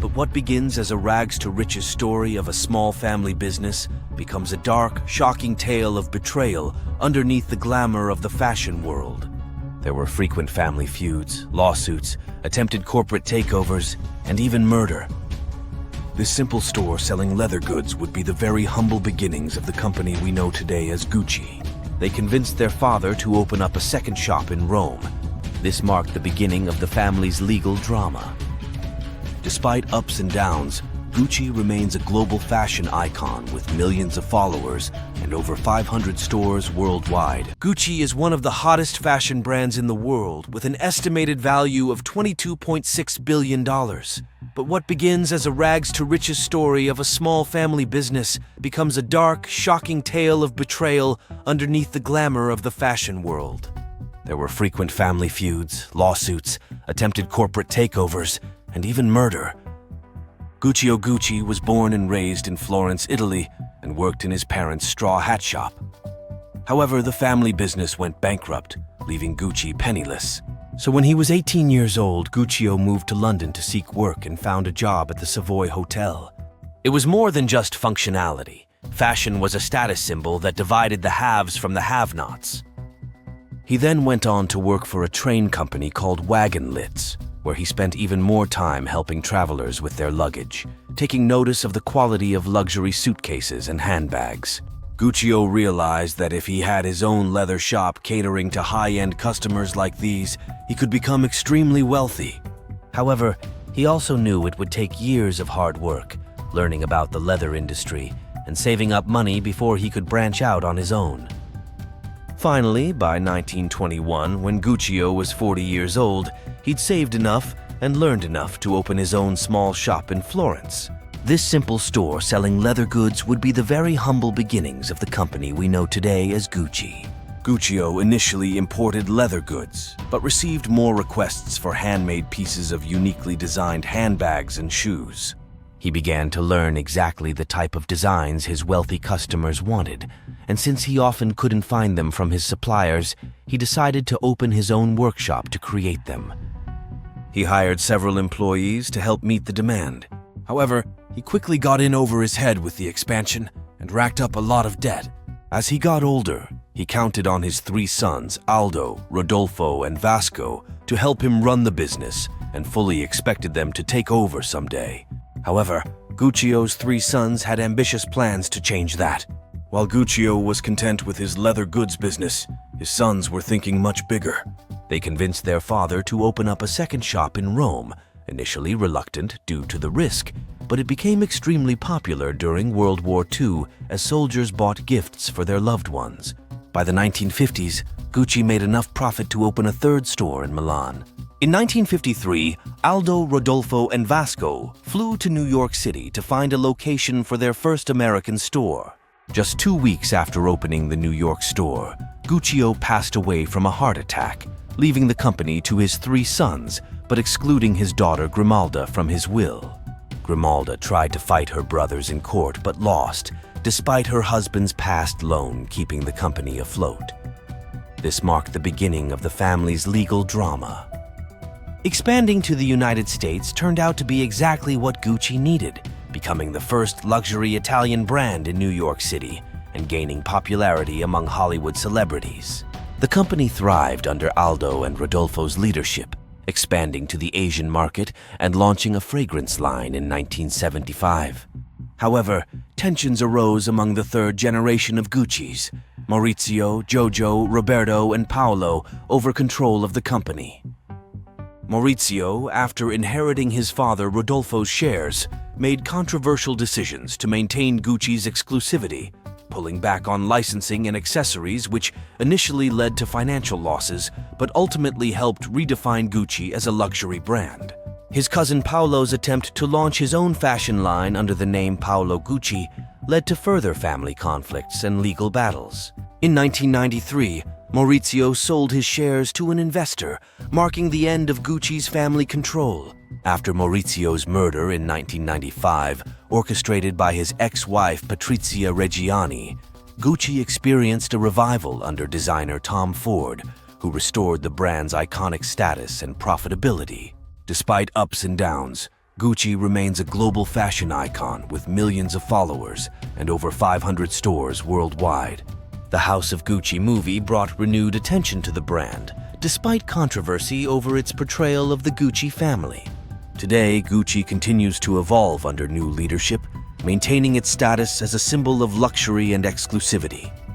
But what begins as a rags-to-riches story of a small family business becomes a dark, shocking tale of betrayal underneath the glamour of the fashion world. There were frequent family feuds, lawsuits, attempted corporate takeovers, and even murder. This simple store selling leather goods would be the very humble beginnings of the company we know today as Gucci. They convinced their father to open up a second shop in Rome. This marked the beginning of the family's legal drama. Despite ups and downs, Gucci remains a global fashion icon with millions of followers and over 500 stores worldwide. Gucci is one of the hottest fashion brands in the world with an estimated value of $22.6 billion. But what begins as a rags-to-riches story of a small family business becomes a dark, shocking tale of betrayal underneath the glamour of the fashion world. There were frequent family feuds, lawsuits, attempted corporate takeovers, and even murder. Guccio was born and raised in Florence, Italy, and worked in his parents' straw hat shop. However, the family business went bankrupt, leaving Gucci penniless. So when he was 18 years old, Guccio moved to London to seek work and found a job at the Savoy Hotel. It was more than just functionality. Fashion was a status symbol that divided the haves from the have-nots. He then went on to work for a train company called Wagon Lits, where he spent even more time helping travelers with their luggage, taking notice of the quality of luxury suitcases and handbags. Guccio realized that if he had his own leather shop catering to high-end customers like these, he could become extremely wealthy. However, he also knew it would take years of hard work, learning about the leather industry, and saving up money before he could branch out on his own. Finally, by 1921, when Guccio was 40 years old, he'd saved enough and learned enough to open his own small shop in Florence. This simple store selling leather goods would be the very humble beginnings of the company we know today as Gucci. Guccio initially imported leather goods, but received more requests for handmade pieces of uniquely designed handbags and shoes. He began to learn exactly the type of designs his wealthy customers wanted, and since he often couldn't find them from his suppliers, he decided to open his own workshop to create them. He hired several employees to help meet the demand. However, he quickly got in over his head with the expansion and racked up a lot of debt. As he got older, he counted on his three sons, Aldo, Rodolfo, and Vasco, to help him run the business and fully expected them to take over someday. However, Guccio's three sons had ambitious plans to change that. While Guccio was content with his leather goods business, his sons were thinking much bigger. They convinced their father to open up a second shop in Rome, initially reluctant due to the risk, but it became extremely popular during World War II as soldiers bought gifts for their loved ones. By the 1950s, Gucci made enough profit to open a third store in Milan. In 1953, Aldo, Rodolfo, and Vasco flew to New York City to find a location for their first American store. Just 2 weeks after opening the New York store, Guccio passed away from a heart attack, leaving the company to his three sons, but excluding his daughter Grimalda from his will. Grimalda tried to fight her brothers in court but lost, despite her husband's past loan keeping the company afloat. This marked the beginning of the family's legal drama. Expanding to the United States turned out to be exactly what Gucci needed, becoming the first luxury Italian brand in New York City and gaining popularity among Hollywood celebrities. The company thrived under Aldo and Rodolfo's leadership, expanding to the Asian market and launching a fragrance line in 1975. However, tensions arose among the third generation of Gucci's, Maurizio, Giorgio, Roberto, and Paolo, over control of the company. Maurizio, after inheriting his father Rodolfo's shares, made controversial decisions to maintain Gucci's exclusivity, pulling back on licensing and accessories, which initially led to financial losses but ultimately helped redefine Gucci as a luxury brand. His cousin Paolo's attempt to launch his own fashion line under the name Paolo Gucci led to further family conflicts and legal battles. In 1993, Maurizio sold his shares to an investor, marking the end of Gucci's family control. After Maurizio's murder in 1995, orchestrated by his ex-wife Patrizia Reggiani, Gucci experienced a revival under designer Tom Ford, who restored the brand's iconic status and profitability. Despite ups and downs, Gucci remains a global fashion icon with millions of followers and over 500 stores worldwide. The House of Gucci movie brought renewed attention to the brand, despite controversy over its portrayal of the Gucci family. Today, Gucci continues to evolve under new leadership, maintaining its status as a symbol of luxury and exclusivity.